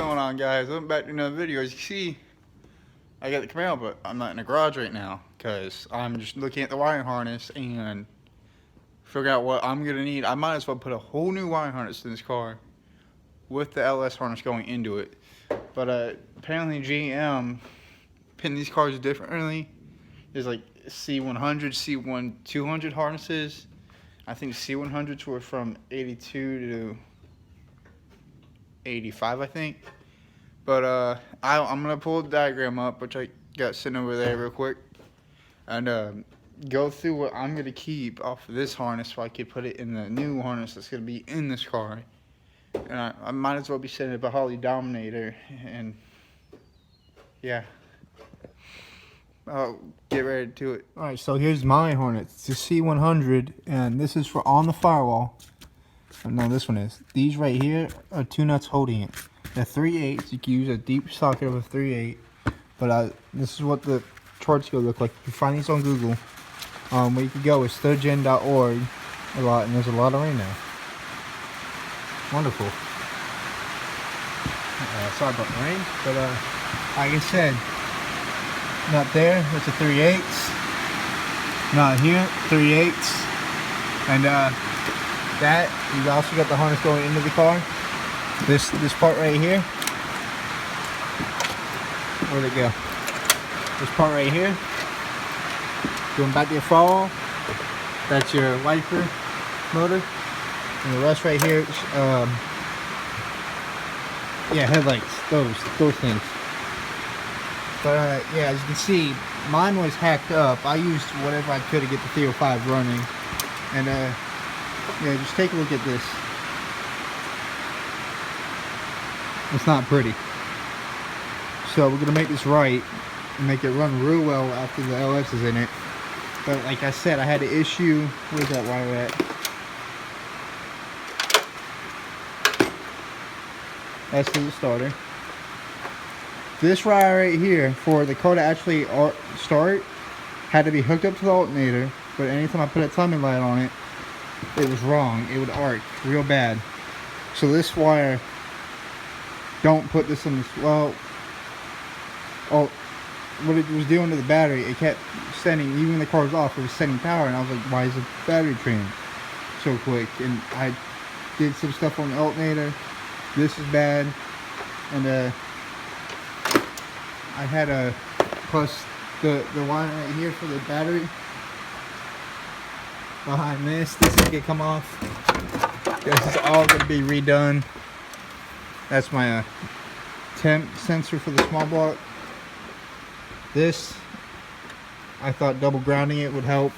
going on, guys? Welcome back to another video. As you see, I got the Camaro, but I'm not in the garage right now because I'm just looking at the wiring harness and figure out what I'm gonna need. I might as well put a whole new wiring harness in this car with the LS harness going into it. But apparently GM pin these cars differently. There's like C100, C1 200 harnesses. I think C100s were from 82 to 85, I think. But I'm gonna pull the diagram up, which I got sitting over there real quick, and go through what I'm gonna keep off of this harness so I can put it in the new harness that's gonna be in this car. And I might as well be setting up a Harley Dominator, and yeah, I'll get ready to it. Alright, so here's my harness. It's a C100, and this is for on the firewall. No, this one is. These right here are two nuts holding it. They're 3/8. You can use a deep socket of a 3/8. But this is what the charts go look like. You can find these on Google. Where you can go is thirdgen.org a lot, and there's a lot of rain now. Wonderful. Sorry about the rain, but like I said, not there. That's a 3/8. Not here, 3/8. And that you also got the harness going into the car. This part right here. Where'd it go? This part right here. Going back to your firewall. That's your wiper motor. And the rest right here, yeah, headlights. Those things. But yeah, as you can see, mine was hacked up. I used whatever I could to get the 305 running. And yeah, just take a look at this. It's not pretty. So we're gonna make this right and make it run real well after the LS is in it. But like I said, I had an issue. Where's that wire at? That's the starter. This wire right here, for the car to actually start, had to be hooked up to the alternator. But anytime I put a timing light on it, it was wrong. It would arc real bad. So this wire, don't put this in this. Well, what it was doing to the battery, it kept sending, even when the car was off, it was sending power, and I was like, why is the battery draining so quick? And I did some stuff on the alternator. This is bad, and I had a plus the wire right here for the battery behind this is gonna come off. This is all gonna be redone. That's my temp sensor for the small block. This, I thought double grounding it would help,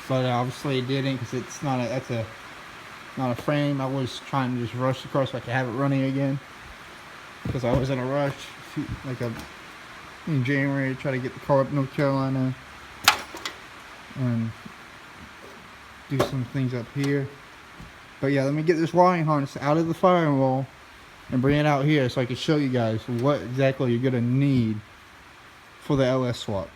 but obviously it didn't, because it's not a not a frame. I was trying to just rush the car so I could have it running again, because I was in a rush in January to try to get the car up North Carolina and do some things up here. But yeah, let me get this wiring harness out of the firewall and bring it out here so I can show you guys what exactly you're gonna need for the LS swap.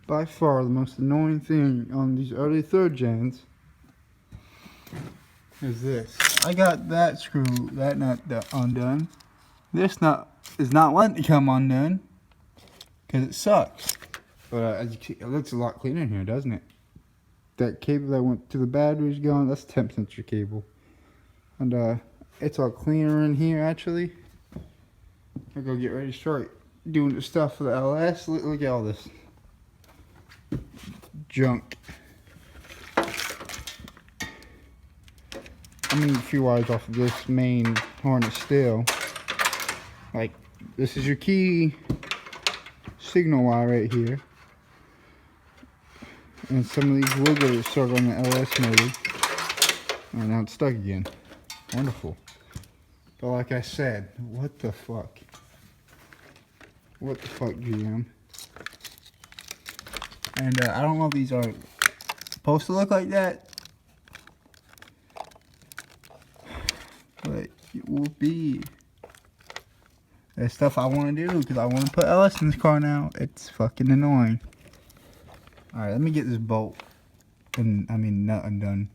By far the most annoying thing on these early third gens is this. I got that screw, that nut undone. This nut is not wanting to come undone because it sucks. But as you see, it looks a lot cleaner in here, doesn't it? That cable that went to the battery is gone. That's temp sensor cable. And it's all cleaner in here actually. I'll go get ready to start doing the stuff for the LS. Look at all this junk. I'm gonna need a few wires off of this main harness still. Like, this is your key signal wire right here. And some of these will get stuck on the LS motor. And now it's stuck again. Wonderful. But like I said, what the fuck? What the fuck, GM? And I don't know if these are supposed to look like that, but it will be. There's stuff I want to do because I want to put LS in this car now. It's fucking annoying. Alright, let me get this bolt and nut undone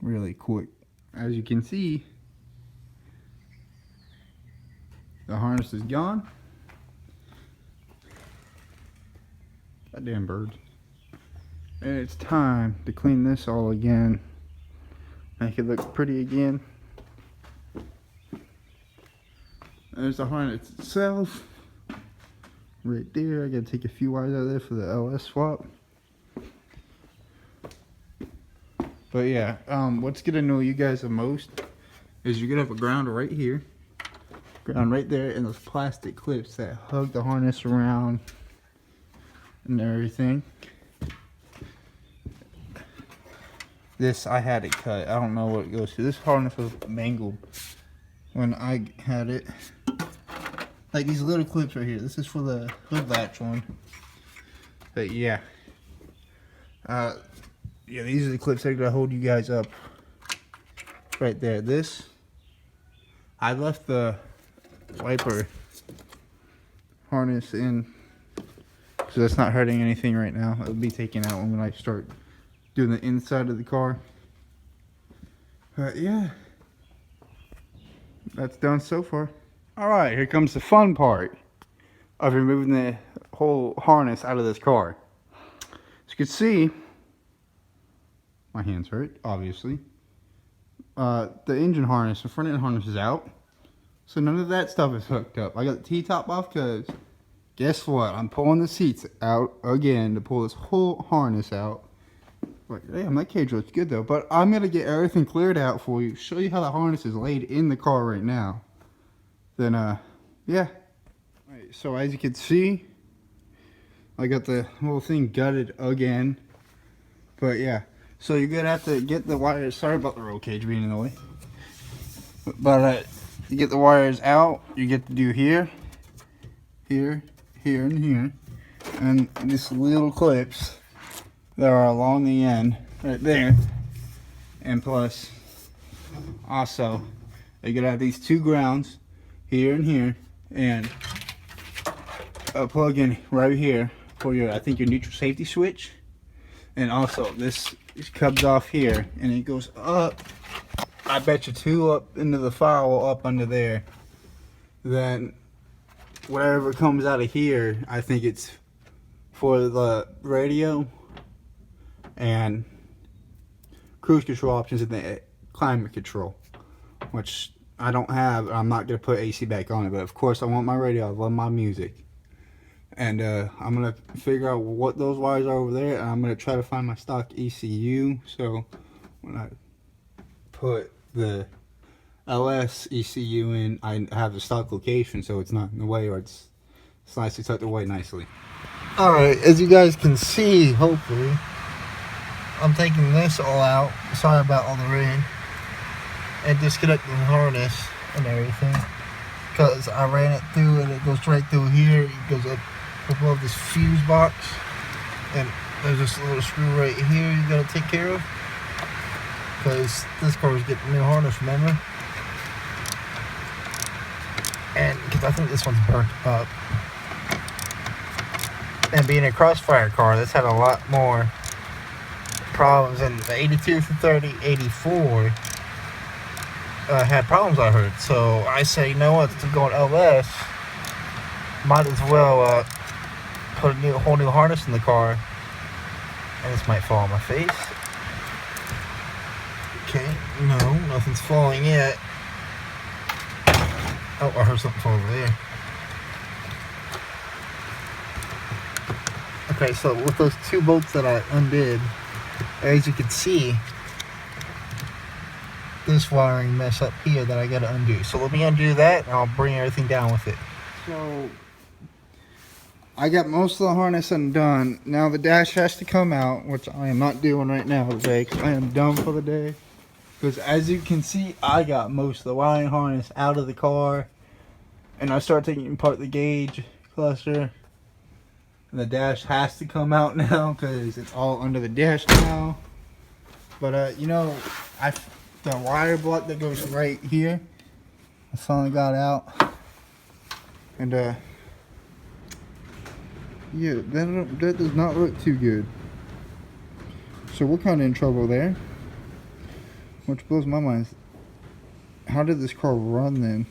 really quick. As you can see, the harness is gone. Goddamn birds. And it's time to clean this all again. Make it look pretty again. There's the harness itself. Right there. I gotta take a few wires out of there for the LS swap. But yeah, what's gonna annoy you guys the most is you're gonna have a ground right here. Ground right there, and those plastic clips that hug the harness around and everything. This, I had it cut. I don't know what it goes to. This harness was mangled when I had it. Like these little clips right here. This is for the hood latch one. But yeah. Yeah, these are the clips that are gonna hold you guys up. Right there. This, I left the wiper harness in, so that's not hurting anything right now. It'll be taken out when I start doing the inside of the car. But yeah, that's done so far. Alright, here comes the fun part of removing the whole harness out of this car. As you can see, my hands hurt, obviously. The engine harness, the front end harness is out. So none of that stuff is hooked up. I got the T-top off because guess what? I'm pulling the seats out again to pull this whole harness out. Like, damn, that cage looks good though. But I'm going to get everything cleared out for you. Show you how the harness is laid in the car right now. Then, yeah. Right, so as you can see, I got the whole thing gutted again. But yeah. So you're going to have to get the wires. Sorry about the roll cage being in the way. But, you get the wires out, you get to do here, here, here, and here. And these little clips that are along the end, right there. And plus, also, you're going to have these two grounds, here and here, and a plug-in right here for your, I think, your neutral safety switch. And also, this comes off here, and it goes up. I bet you two up into the firewall up under there. Then whatever comes out of here, I think it's for the radio and cruise control options and the climate control, which I don't have. I'm not going to put AC back on it, but of course I want my radio. I love my music. And I'm going to figure out what those wires are over there, and I'm going to try to find my stock ECU. So when I put the LS ECU in, I have the stock location, so it's not in the way, or it's nicely tucked away nicely. Alright, as you guys can see, hopefully, I'm taking this all out. Sorry about all the rain. And disconnecting the harness and everything, because I ran it through and it goes right through here. It goes up above this fuse box, and there's this little screw right here you gotta take care of, because this car is getting a new harness, remember? And because I think this one's burnt up. And being a Crossfire car, this had a lot more problems. And the 82 through 30, 84 had problems, I heard. So I say, you know what, to go on LS, might as well put a whole new harness in the car. And this might fall on my face. Okay, no, nothing's falling yet. Oh, I heard something fall over there. Okay, so with those two bolts that I undid, as you can see, this wiring mess up here that I gotta undo. So let me undo that and I'll bring everything down with it. So I got most of the harness undone. Now the dash has to come out, which I am not doing right now today because I am done for the day. Because as you can see, I got most of the wiring harness out of the car. And I started taking apart the gauge cluster. And the dash has to come out now because it's all under the dash now. But you know, the wire block that goes right here, I finally got out. And yeah, that does not look too good. So we're kind of in trouble there. Which blows my mind. How did this car run then?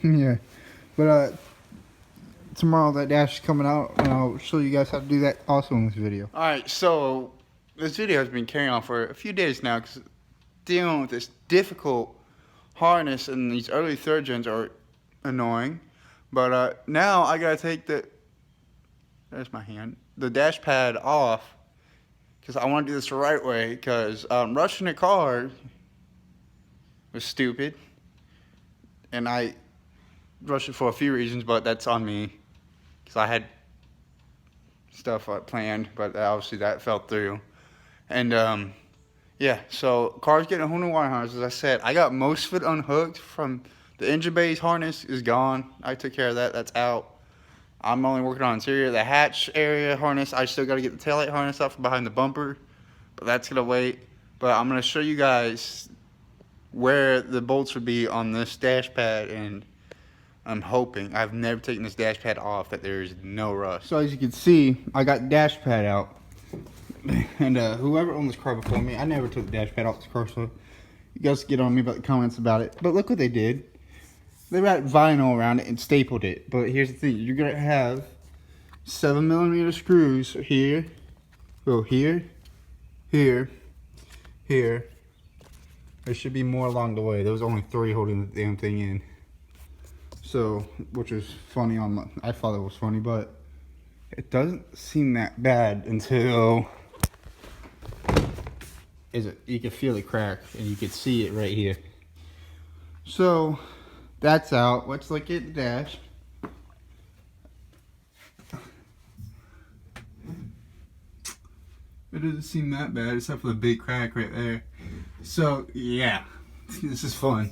Yeah. But tomorrow that dash is coming out and I'll show you guys how to do that also in this video. Alright, so this video has been carrying on for a few days now because dealing with this difficult harness and these early third gens are annoying. But now I gotta take there's my hand, the dash pad off because I want to do this the right way because rushing the car was stupid. And I rushed it for a few reasons, but that's on me because I had stuff planned, but obviously that fell through. And yeah, so car's getting a whole new wire harness. As I said, I got most of it unhooked from the engine bay's harness is gone. I took care of that. That's out. I'm only working on interior. The hatch area harness, I still got to get the taillight harness out from behind the bumper, but that's going to wait. But I'm going to show you guys where the bolts would be on this dash pad, and I'm hoping, I've never taken this dash pad off, that there's no rust. So as you can see, I got the dash pad out. And whoever owned this car before me, I never took the dash pad off this car, so you guys get on me about the comments about it. But look what they did. They wrapped vinyl around it and stapled it. But here's the thing, you're gonna have 7mm screws here, go here, here, here. There should be more along the way. There was only 3 holding the damn thing in. So, which is funny I thought it was funny, but it doesn't seem that bad until you can feel the crack and you can see it right here. So that's out. Let's look at the dash. It doesn't seem that bad except for the big crack right there. So yeah, this is fun.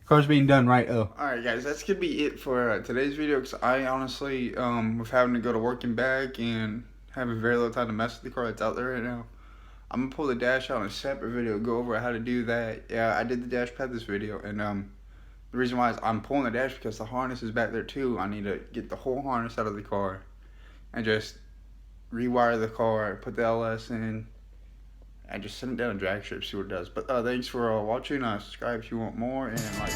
Car's being done right. Alright guys, that's gonna be it for today's video because I honestly, with having to go to work and back and having very little time to mess with the car that's out there right now, I'm gonna pull the dash out in a separate video, go over how to do that. Yeah, I did the dash pad this video, and the reason why is I'm pulling the dash because the harness is back there too. I need to get the whole harness out of the car and just rewire the car, put the LS in, and just send it down a drag strip, see what it does. But thanks for watching. Subscribe if you want more, and like.